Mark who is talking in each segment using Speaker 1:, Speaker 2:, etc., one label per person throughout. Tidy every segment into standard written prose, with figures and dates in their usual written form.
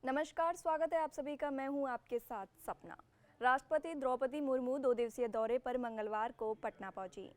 Speaker 1: नमस्कार, स्वागत है आप सभी का। मैं हूं आपके साथ सपना। राष्ट्रपति द्रौपदी मुर्मू 2 दिवसीय दौरे पर मंगलवार को पटना पहुंची।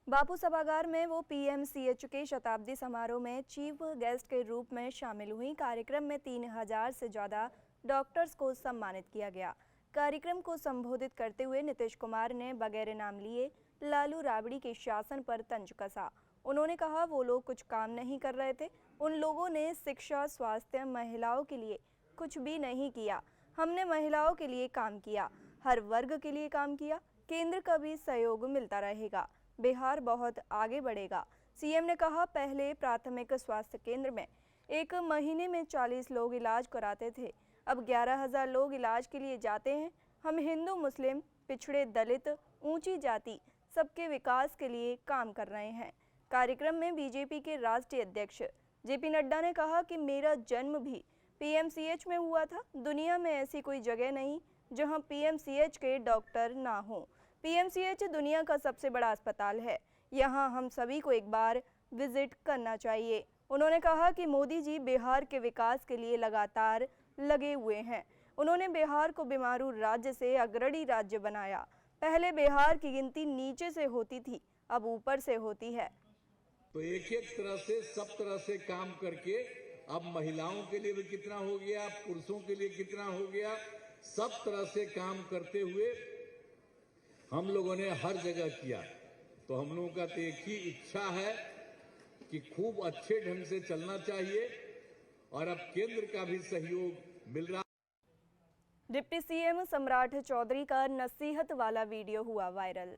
Speaker 1: बापू सभागार में वो पीएमसीएच के शताब्दी समारोह में चीफ गेस्ट के रूप में शामिल हुई। कार्यक्रम में 3000 से ज़्यादा डॉक्टर्स को सम्मानित किया गया। कार्यक्रम को संबोधित करते हुए नीतीश कुमार ने बगैर नाम लिए लालू राबड़ी के शासन पर तंज कसा। उन्होंने कहा वो लोग कुछ काम नहीं कर रहे थे, उन लोगों ने शिक्षा, स्वास्थ्य, महिलाओं के लिए कुछ भी नहीं किया। हमने महिलाओं के लिए काम किया, हर वर्ग के लिए काम किया। केंद्र का भी सहयोग मिलता रहेगा, बिहार बहुत आगे बढ़ेगा। सीएम ने कहा, पहले प्राथमिक स्वास्थ्य केंद्र में एक महीने में 40 लोग इलाज कराते थे, अब 11,000 लोग इलाज के लिए जाते हैं। हम हिंदू, मुस्लिम, पिछड़े, दलित, ऊंची जाति सबके विकास के लिए काम कर रहे हैं। कार्यक्रम में बीजेपी के राष्ट्रीय अध्यक्ष जेपी नड्डा ने कहा कि मेरा जन्म भी पीएमसीएच में हुआ था। दुनिया में ऐसी कोई जगह नहीं जहां पीएमसीएच के डॉक्टर ना हो। पीएमसीएच दुनिया का सबसे बड़ा अस्पताल है, यहां हम सभी को एक बार विजिट करना चाहिए। उन्होंने कहा कि मोदी जी बिहार के विकास के लिए लगातार लगे हुए हैं। उन्होंने बिहार को बीमारू राज्य से अग्रणी राज्य बनाया। पहले बिहार की गिनती नीचे से होती थी, अब ऊपर से होती है।
Speaker 2: तो एक एक तरह से सब तरह से काम करके अब महिलाओं के लिए भी कितना हो गया, पुरुषों के लिए कितना हो गया, सब तरह से काम करते हुए हम लोगों ने हर जगह किया। तो हम लोगों का तो एक ही इच्छा है कि खूब अच्छे ढंग से चलना चाहिए और अब केंद्र का भी सहयोग मिल रहा।
Speaker 1: डिप्टी सीएम सम्राट चौधरी का नसीहत वाला वीडियो हुआ वायरल।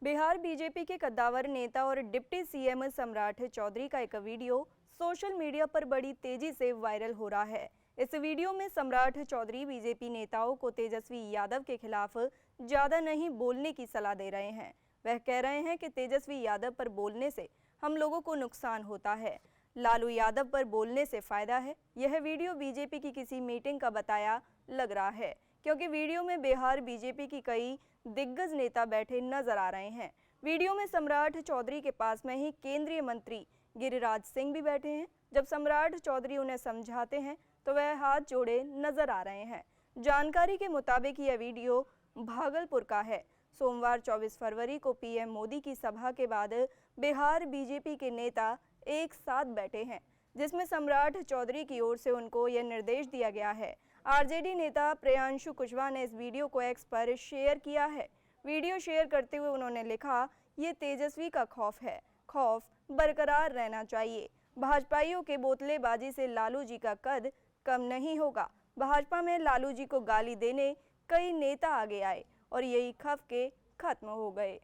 Speaker 1: बिहार बीजेपी के कद्दावर नेता और डिप्टी सीएम सम्राट चौधरी का एक वीडियो सोशल मीडिया पर बड़ी तेजी से वायरल हो रहा है। इस वीडियो में सम्राट चौधरी बीजेपी नेताओं को तेजस्वी यादव के खिलाफ ज्यादा नहीं बोलने की सलाह दे रहे हैं। वह कह रहे हैं कि तेजस्वी यादव पर बोलने से हम लोगों को नुकसान होता है, लालू यादव पर बोलने से फायदा है। यह वीडियो बीजेपी की किसी मीटिंग का बताया लग रहा है, क्योंकि वीडियो में बिहार बीजेपी की कई दिग्गज नेता बैठे नजर आ रहे हैं। वीडियो में सम्राट चौधरी के पास में ही केंद्रीय मंत्री गिरिराज सिंह भी बैठे हैं। जब सम्राट चौधरी उन्हें समझाते हैं तो वह हाथ जोड़े नजर आ रहे हैं। जानकारी के मुताबिक यह वीडियो भागलपुर का है। सोमवार 24 फरवरी को पीएम मोदी की सभा के बाद बिहार बीजेपी के नेता एक साथ बैठे हैं, जिसमें सम्राट चौधरी की ओर से उनको यह निर्देश दिया गया है। आरजेडी नेता प्रियांशु कुशवाहा ने इस वीडियो को एक्स पर शेयर किया है। वीडियो शेयर करते हुए उन्होंने लिखा, ये तेजस्वी का खौफ है, खौफ बरकरार रहना चाहिए। भाजपाइयों के बोतलेबाजी से लालू जी का कद कम नहीं होगा। भाजपा में लालू जी को गाली देने कई नेता आगे आए और यही खफके खत्म हो गए।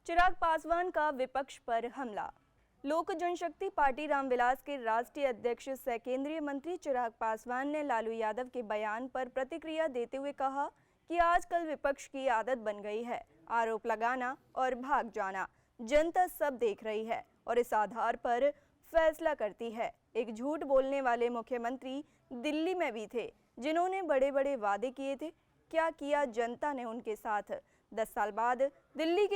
Speaker 1: चिराग पासवान का विपक्ष पर हमला। लोक जनशक्ति पार्टी रामविलास के राष्ट्रीय अध्यक्ष सह केंद्रीय मंत्री चिराग पासवान ने लालू यादव के बयान पर प्रतिक्रिया देते हुए कहा कि आजकल विपक्ष की आदत बन गई है आरोप लगाना और भाग जाना। जनता सब देख रही है और इस आधार पर फैसला करती है। एक झूठ बोलने वाले मुख्यमंत्री दिल्ली में भी थे, जिन्होंने बड़े बड़े वादे किए थे। क्या किया जनता ने उनके साथ? 10 साल बाद दिल्ली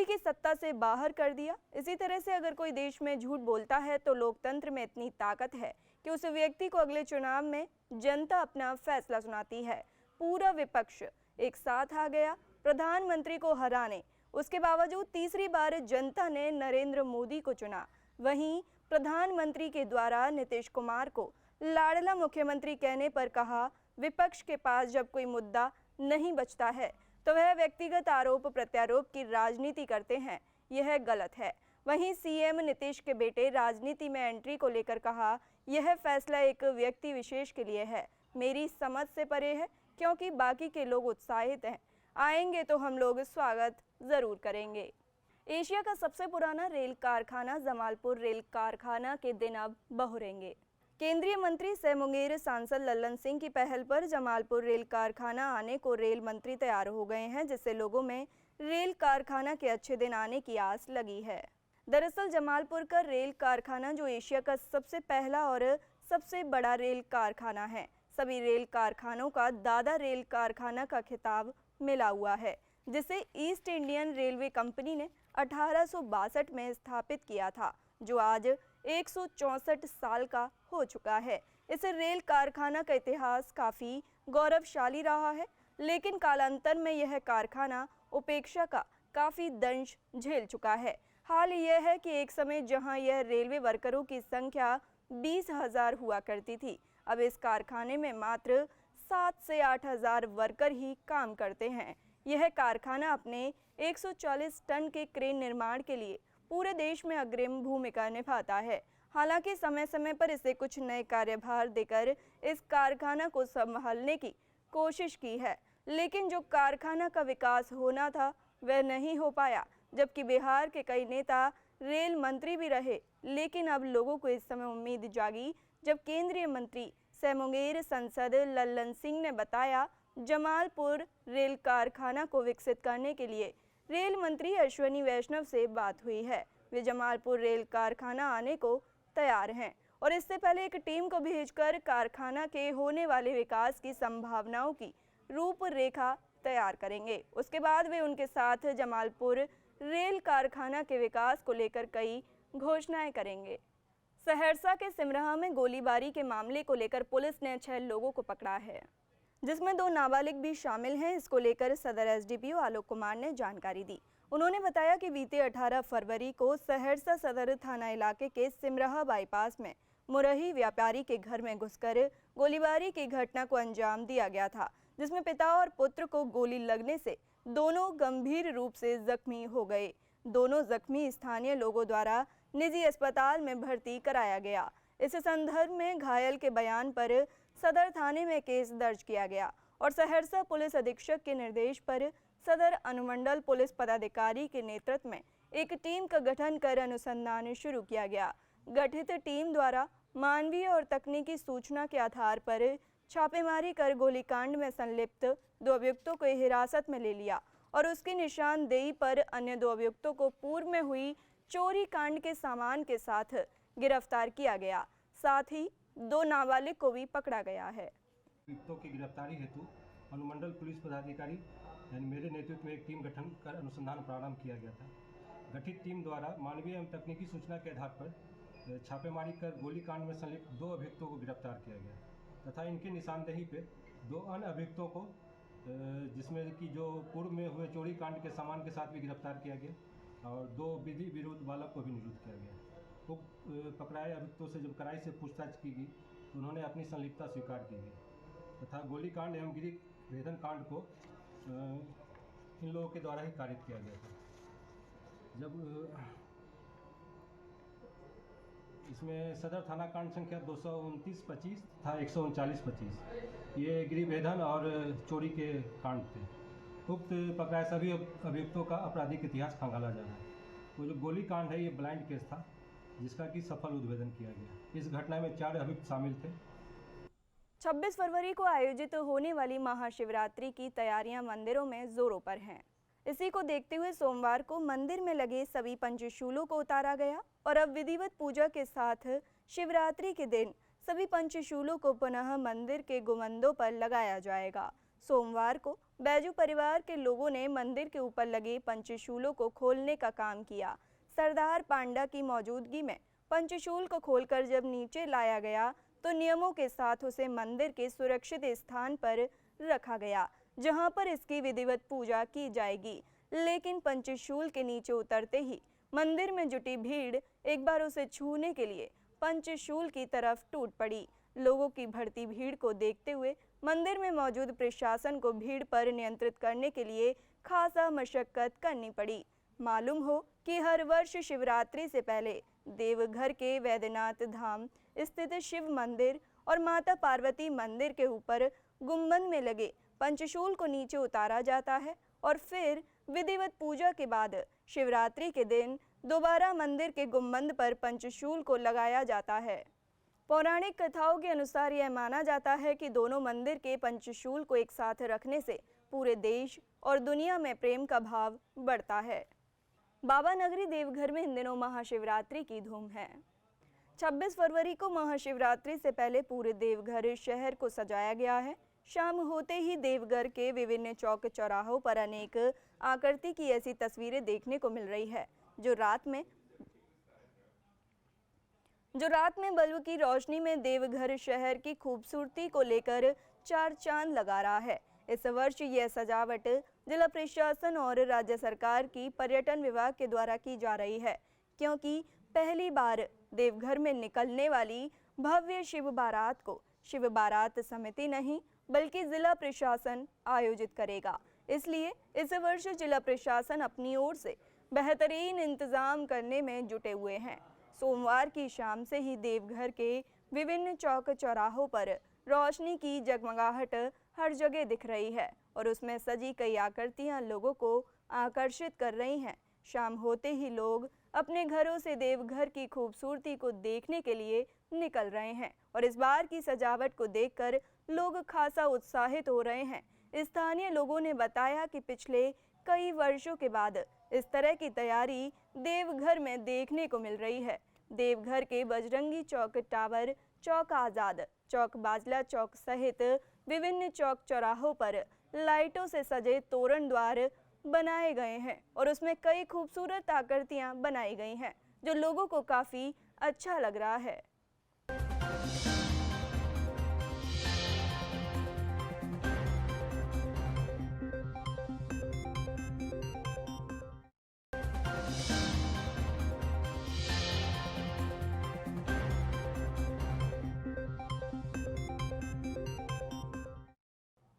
Speaker 1: की सत्ता से बाहर कर दिया। इसी तरह से अगर कोई देश में झूठ बोलता है तो लोकतंत्र में इतनी ताकत है कि उस व्यक्ति को अगले चुनाव में जनता अपना फैसला सुनाती है। पूरा विपक्ष एक साथ आ गया प्रधानमंत्री को हराने। उसके बावजूद तीसरी बार जनता ने नरेंद्र मोदी को चुना। वहीं प्रधानमंत्री के द्वारा नीतीश कुमार को लाडला मुख्यमंत्री कहने पर कहा, विपक्ष के पास जब कोई मुद्दा नहीं बचता है तो वह व्यक्तिगत आरोप प्रत्यारोप की राजनीति करते हैं। यह गलत है। वहीं सीएम नीतीश के बेटे राजनीति में एंट्री को लेकर कहा, यह फैसला एक व्यक्ति विशेष के लिए है, मेरी समझ से परे है, क्योंकि बाकी के लोग उत्साहित हैं, आएंगे तो हम लोग स्वागत जरूर करेंगे। एशिया का सबसे पुराना रेल कारखाना जमालपुर रेल कारखाना के दिन अब बहुरेंगे। केंद्रीय मंत्री सह मुंगेर सांसद लल्लन सिंह की पहल पर जमालपुर रेल कारखाना आने को रेल मंत्री तैयार हो गए हैं, जिससे लोगों में रेल कारखाना के अच्छे दिन आने की आस लगी है। दरअसल जमालपुर का रेल कारखाना जो एशिया का सबसे पहला और सबसे बड़ा रेल कारखाना है, सभी रेल कारखानों का दादा रेल कारखाना का खिताब मिला हुआ है, जिसे ईस्ट इंडियन रेलवे कंपनी ने 1862 में स्थापित किया था, जो आज 164 साल का हो चुका है। इस रेल कारखाना का इतिहास काफ़ी गौरवशाली रहा है, लेकिन कालांतर में यह कारखाना उपेक्षा का काफ़ी दंश झेल चुका है। हाल यह है कि एक समय जहां यह रेलवे वर्करों की संख्या 20,000 हुआ करती थी, अब इस कारखाने में मात्र 7 से 8,000 वर्कर ही काम करते हैं। यह कारखाना अपने 140 टन के क्रेन निर्माण के लिए पूरे देश में अग्रिम भूमिका निभाता है। हालांकि समय समय पर इसे कुछ नए कार्यभार देकर इस कारखाना को संभालने की कोशिश की है, लेकिन जो कारखाना का विकास होना था वह नहीं हो पाया। जबकि बिहार के कई नेता रेल मंत्री भी रहे, लेकिन अब लोगों को इस समय उम्मीद जागी जब केंद्रीय मंत्री सह मुंगेर सांसद लल्लन सिंह ने बताया जमालपुर रेल कारखाना को विकसित करने के लिए रेल मंत्री अश्विनी वैष्णव से बात हुई है। वे जमालपुर रेल कारखाना आने को तैयार हैं और इससे पहले एक टीम को भेजकर कारखाना के होने वाले विकास की संभावनाओं की रूपरेखा तैयार करेंगे। उसके बाद वे उनके साथ जमालपुर रेल कारखाना के विकास को लेकर कई घोषणाएं करेंगे। सहरसा के सिमराहा में गोलीबारी के मामले को लेकर पुलिस ने 6 लोगों को पकड़ा है, जिसमें 2 नाबालिग भी शामिल हैं। इसको लेकर सदर एसडीपीओ आलोक कुमार ने जानकारी दी। उन्होंने बताया कि बीते 18 फरवरी को सहरसा सदर थाना इलाके के सिमराहा बाईपास में मुरही व्यापारी के घर में घुसकर गोलीबारी की घटना को अंजाम दिया गया था, जिसमें पिता और पुत्र को गोली लगने से दोनों गंभीर रूप से जख्मी हो गए। दोनों जख्मी स्थानीय लोगों द्वारा निजी अस्पताल में भर्ती कराया गया। इस संदर्भ में घायल के बयान पर सदर थाने में केस दर्ज किया गया और सहरसा पुलिस अधीक्षक के निर्देश पर सदर अनुमंडल पुलिस पदाधिकारी के नेतृत्व में एक टीम का गठन कर अनुसंधान शुरू किया गया। गठित टीम द्वारा मानवीय और तकनीकी सूचना के आधार पर छापेमारी कर गोलीकांड में संलिप्त 2 अभियुक्तों को हिरासत में ले लिया और उसकी निशानदेही पर अन्य 2 अभियुक्तों को पूर्व में हुई चोरी कांड के सामान के साथ गिरफ्तार किया गया। साथ ही 2 नाबालिग को भी पकड़ा गया है।
Speaker 3: अभियुक्तों की गिरफ्तारी हेतु अनुमंडल पुलिस पदाधिकारी यानी मेरे नेतृत्व में एक टीम गठन कर अनुसंधान प्रारंभ किया गया था। गठित टीम द्वारा मानवीय एवं तकनीकी सूचना के आधार पर छापेमारी कर गोलीकांड में संलिप्त 2 अभियुक्तों को गिरफ्तार किया गया तथा इनकी निशानदेही पे 2 अन्य अभियुक्तों को जिसमें कि जो पूर्व में हुए चोरी कांड के सामान के साथ भी गिरफ्तार किया गया और 2 विधि विरोध बालक को भी निरुद्ध किया गया। पकड़ाए अभियुक्तों से जब कड़ाई से पूछताछ की गई तो उन्होंने अपनी संलिप्तता स्वीकार की गई तथा गोलीकांड एवं गिरी भेदन कांड को इन लोगों के द्वारा ही कारित किया गया था। जब इसमें सदर थाना कांड संख्या 229-25 था 139-25 ये गिरिभेदन और चोरी के कांड थे। उक्त पकड़ाए सभी अभियुक्तों का आपराधिक इतिहास खंगाला जा रहा है। वो जो गोली कांड है ये ब्लाइंड केस था जिसका कि सफल उद्भेदन किया गया। इस घटना में 4 अभियुक्त शामिल थे।
Speaker 1: 26 फरवरी को आयोजित होने वाली महाशिवरात्रि की तैयारियां मंदिरों में जोरों पर हैं। इसी को देखते हुए सोमवार को मंदिर में लगे सभी पंचशूलों को उतारा गया और अब विधिवत पूजा के साथ शिवरात्रि के दिन सभी पंचशूलों को पुनः मंदिर के गुंबदों पर लगाया जाएगा। सोमवार को बैजू परिवार के लोगों ने मंदिर के ऊपर लगे पंचशूलों को खोलने का काम किया। सरदार पांडा की मौजूदगी में पंचशूल को खोलकर जब नीचे लाया गया तो नियमों के साथ उसे मंदिर के सुरक्षित स्थान पर रखा गया, जहां पर इसकी विधिवत पूजा की जाएगी। लेकिन पंचशूल के नीचे उतरते ही मंदिर में जुटी भीड़ एक बार उसे छूने के लिए पंचशूल की तरफ टूट पड़ी। लोगों की बढ़ती भीड़ को देखते हुए मंदिर में मौजूद प्रशासन को भीड़ पर नियंत्रित करने के लिए खासा मशक्कत करनी पड़ी। मालूम हो कि हर वर्ष शिवरात्रि से पहले देवघर के वैद्यनाथ धाम स्थित शिव मंदिर और माता पार्वती मंदिर के ऊपर गुंबद में लगे पंचशूल को नीचे उतारा जाता है और फिर विधिवत पूजा के बाद शिवरात्रि के दिन दोबारा मंदिर के गुंबद पर पंचशूल को लगाया जाता है। पौराणिक कथाओं के अनुसार यह माना जाता है कि दोनों मंदिर के पंचशूल को एक साथ रखने से पूरे देश और दुनिया में प्रेम का भाव बढ़ता है। बाबा नगरी देवघर में इन दिनों महाशिवरात्रि की धूम है। 26 फरवरी को महाशिवरात्रि से पहले पूरे देवघर शहर को सजाया गया है। शाम होते ही देवघर के विभिन्न चौक चौराहों पर अनेक आकृति की ऐसी तस्वीरें देखने को मिल रही है जो रात में जो रात में बल्ब की रोशनी में देवघर शहर की खूबसूरती को लेकर चार चांद लगा रहा है। इस वर्ष यह सजावट जिला प्रशासन और राज्य सरकार की पर्यटन विभाग के द्वारा की जा रही है, क्योंकि पहली बार देवघर में निकलने वाली भव्य शिव बारात को शिव बारात समिति नहीं बल्कि जिला प्रशासन आयोजित करेगा। इसलिए इस वर्ष जिला प्रशासन अपनी ओर से बेहतरीन इंतजाम करने में जुटे हुए हैं। सोमवार की शाम से ही देवघर के विभिन्न चौक चौराहों पर रोशनी की जगमगाहट हर जगह दिख रही है और उसमें सजी कई आकृतियां लोगों को आकर्षित कर रही हैं। शाम होते ही लोग अपने घरों से देवघर की खूबसूरती को देखने के लिए निकल रहे हैं और इस बार की सजावट को देखकर लोग खासा उत्साहित हो रहे हैं। स्थानीय लोगों ने बताया कि पिछले कई वर्षों के बाद इस तरह की तैयारी देवघर में देखने को मिल रही है। देवघर के बजरंगी चौक टावर, चौक आज़ाद, चौक बाजला चौक सहित विभिन्न चौक चौराहों पर लाइटों से सजे तोरण द्वार बनाए गए हैं और उसमें कई खूबसूरत आकृतियां बनाई गई हैं, जो लोगों को काफ़ी अच्छा लग रहा है।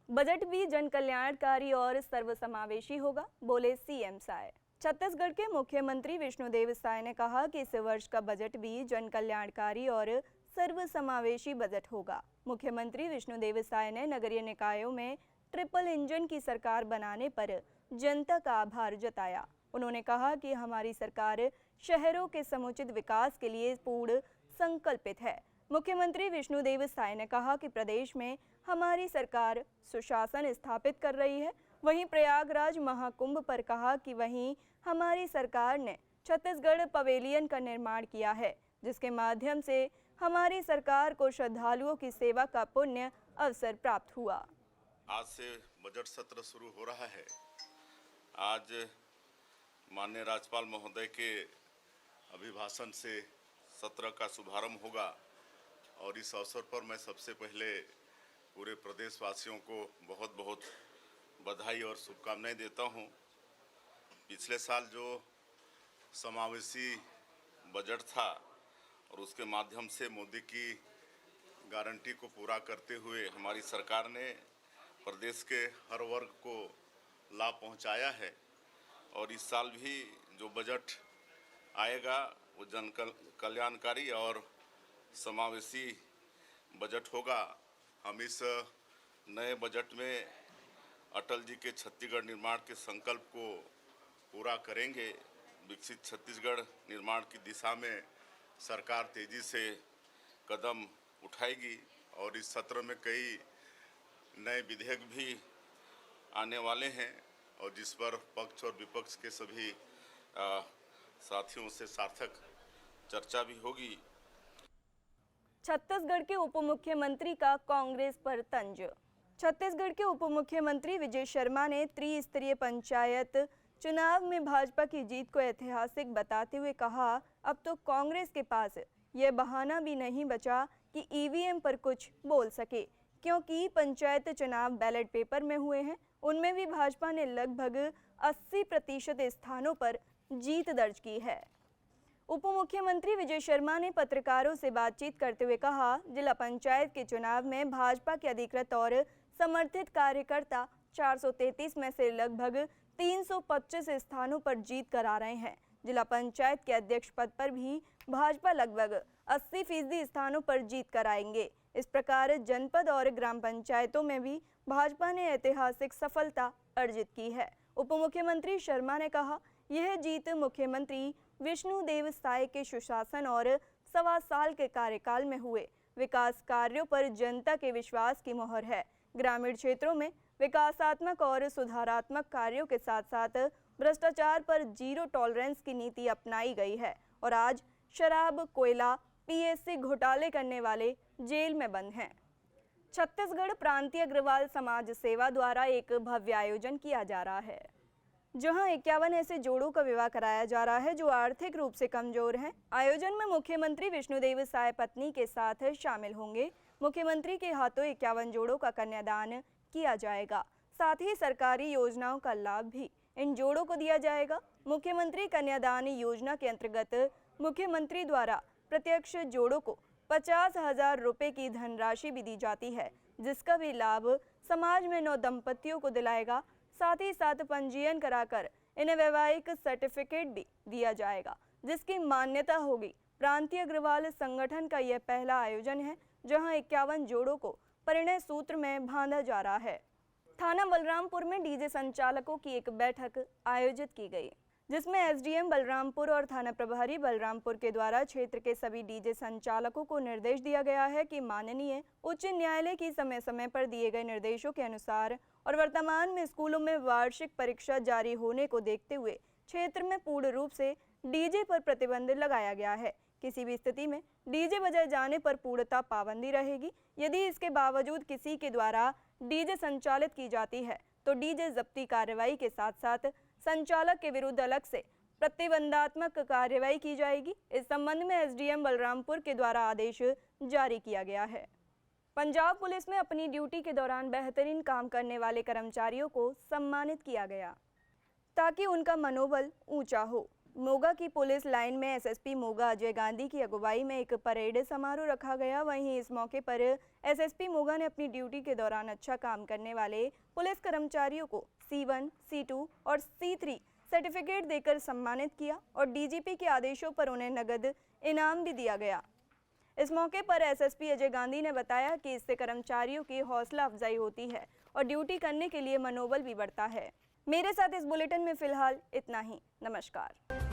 Speaker 1: बजट भी जन कल्याणकारी और सर्वसमावेशी होगा, बोले सीएम साय। छत्तीसगढ़ के मुख्यमंत्री विष्णुदेव साय ने कहा कि इस वर्ष का बजट भी जन कल्याणकारी और सर्वसमावेशी बजट होगा। मुख्यमंत्री विष्णुदेव साय ने नगरीय निकायों में ट्रिपल इंजन की सरकार बनाने पर जनता का आभार जताया। उन्होंने कहा कि हमारी सरकार शहरों के समुचित विकास के लिए पूर्ण संकल्पित है। मुख्यमंत्री विष्णुदेव साय ने कहा कि प्रदेश में हमारी सरकार सुशासन स्थापित कर रही है। वहीं प्रयागराज महाकुंभ पर कहा कि वहीं हमारी सरकार ने छत्तीसगढ़ पवेलियन का निर्माण किया है, जिसके माध्यम से हमारी सरकार को श्रद्धालुओं की सेवा का पुण्य अवसर प्राप्त हुआ।
Speaker 4: आज से बजट सत्र शुरू हो रहा है। आज माननीय राज्यपाल महोदय के अभिभाषण से सत्र का शुभारंभ होगा और इस अवसर पर मैं सबसे पहले पूरे प्रदेशवासियों को बहुत बहुत बधाई और शुभकामनाएं देता हूं। पिछले साल जो समावेशी बजट था और उसके माध्यम से मोदी की गारंटी को पूरा करते हुए हमारी सरकार ने प्रदेश के हर वर्ग को लाभ पहुंचाया है और इस साल भी जो बजट आएगा वो जन कल्याणकारी और समावेशी बजट होगा। हम इस नए बजट में अटल जी के छत्तीसगढ़ निर्माण के संकल्प को पूरा करेंगे। विकसित छत्तीसगढ़ निर्माण की दिशा में सरकार तेजी से कदम उठाएगी और इस सत्र में कई नए विधेयक भी आने वाले हैं और जिस पर पक्ष और विपक्ष के सभी साथियों से सार्थक चर्चा भी होगी।
Speaker 1: छत्तीसगढ़ के उप मुख्यमंत्री का कांग्रेस पर तंज। छत्तीसगढ़ के उप मुख्यमंत्री विजय शर्मा ने त्रिस्तरीय पंचायत चुनाव में भाजपा की जीत को ऐतिहासिक बताते हुए कहा, अब तो कांग्रेस के पास यह बहाना भी नहीं बचा कि ईवीएम पर कुछ बोल सके, क्योंकि पंचायत चुनाव बैलेट पेपर में हुए हैं। उनमें भी भाजपा ने लगभग 80% स्थानों पर जीत दर्ज की है। उप मुख्यमंत्री विजय शर्मा ने पत्रकारों से बातचीत करते हुए कहा, जिला पंचायत के चुनाव में भाजपा के अधिकृत और समर्थित कार्यकर्ता 433 में से लगभग 325 स्थानों पर जीत करा रहे हैं। जिला पंचायत के अध्यक्ष पद पर भी भाजपा लगभग 80% स्थानों पर जीत कराएंगे। इस प्रकार जनपद और ग्राम पंचायतों में भी भाजपा ने ऐतिहासिक सफलता अर्जित की है। उप मुख्यमंत्री शर्मा ने कहा, यह जीत मुख्यमंत्री विष्णुदेव साय के सुशासन और 1.25 साल के कार्यकाल में हुए विकास कार्यों पर जनता के विश्वास की मोहर है। ग्रामीण क्षेत्रों में विकासात्मक और सुधारात्मक कार्यों के साथ साथ भ्रष्टाचार पर जीरो टॉलरेंस की नीति अपनाई गई है और आज शराब, कोयला, पीएससी घोटाले करने वाले जेल में बंद हैं। छत्तीसगढ़ प्रांतीय अग्रवाल समाज सेवा द्वारा एक भव्य आयोजन किया जा रहा है। जहां 51 ऐसे जोड़ों का विवाह कराया जा रहा है जो आर्थिक रूप से कमजोर हैं। आयोजन में मुख्यमंत्री विष्णुदेव साय पत्नी के साथ शामिल होंगे। मुख्यमंत्री के हाथों 51 जोड़ों का कन्यादान किया जाएगा। साथ ही सरकारी योजनाओं का लाभ भी इन जोड़ों को दिया जाएगा। मुख्यमंत्री कन्यादान योजना के अंतर्गत मुख्यमंत्री द्वारा प्रत्यक्ष जोड़ों को 50,000 रुपए की धनराशि भी दी जाती है, जिसका भी लाभ समाज में नव दंपतियों को दिलाएगा। साथ ही साथ पंजीयन कराकर इन्हें वैवाहिक सर्टिफिकेट भी दिया जाएगा, जिसकी मान्यता होगी। प्रांतीय अग्रवाल संगठन का यह पहला आयोजन है जहां 51 जोड़ों को परिणय सूत्र में बांधा जा रहा है। थाना बलरामपुर में डीजे संचालकों की एक बैठक आयोजित की गई, जिसमें एसडीएम बलरामपुर और थाना प्रभारी बलरामपुर के द्वारा क्षेत्र के सभी डीजे संचालकों को निर्देश दिया गया है कि माननीय उच्च न्यायालय की समय समय पर दिए गए निर्देशों के अनुसार और वर्तमान में स्कूलों में वार्षिक परीक्षा जारी होने को देखते हुए क्षेत्र में पूर्ण रूप से डीजे पर प्रतिबंध लगाया गया है। किसी भी स्थिति में डीजे बजाए जाने पर पूर्णतः पाबंदी रहेगी। यदि इसके बावजूद किसी के द्वारा डीजे संचालित की जाती है तो डीजे जब्ती कार्रवाई के साथ साथ संचालक के विरुद्ध अलग से प्रतिबंधात्मक कार्रवाई की जाएगी। इस संबंध में एसडीएम बलरामपुर के द्वारा आदेश जारी किया गया है। पंजाब पुलिस में अपनी ड्यूटी के दौरान बेहतरीन काम करने वाले कर्मचारियों को सम्मानित किया गया ताकि उनका मनोबल ऊंचा हो। मोगा की पुलिस लाइन में एसएसपी मोगा अजय गांधी की अगुवाई में एक परेड समारोह रखा गया। वहीं इस मौके पर एसएसपी मोगा ने अपनी ड्यूटी के दौरान अच्छा काम करने वाले पुलिस कर्मचारियों को C1, C2 और C3 सर्टिफिकेट देकर सम्मानित किया और डीजीपी के आदेशों पर उन्हें नगद इनाम भी दिया गया। इस मौके पर एसएसपी अजय गांधी ने बताया कि इससे कर्मचारियों की हौसला अफजाई होती है और ड्यूटी करने के लिए मनोबल भी बढ़ता है। मेरे साथ इस बुलेटिन में फिलहाल इतना ही। नमस्कार।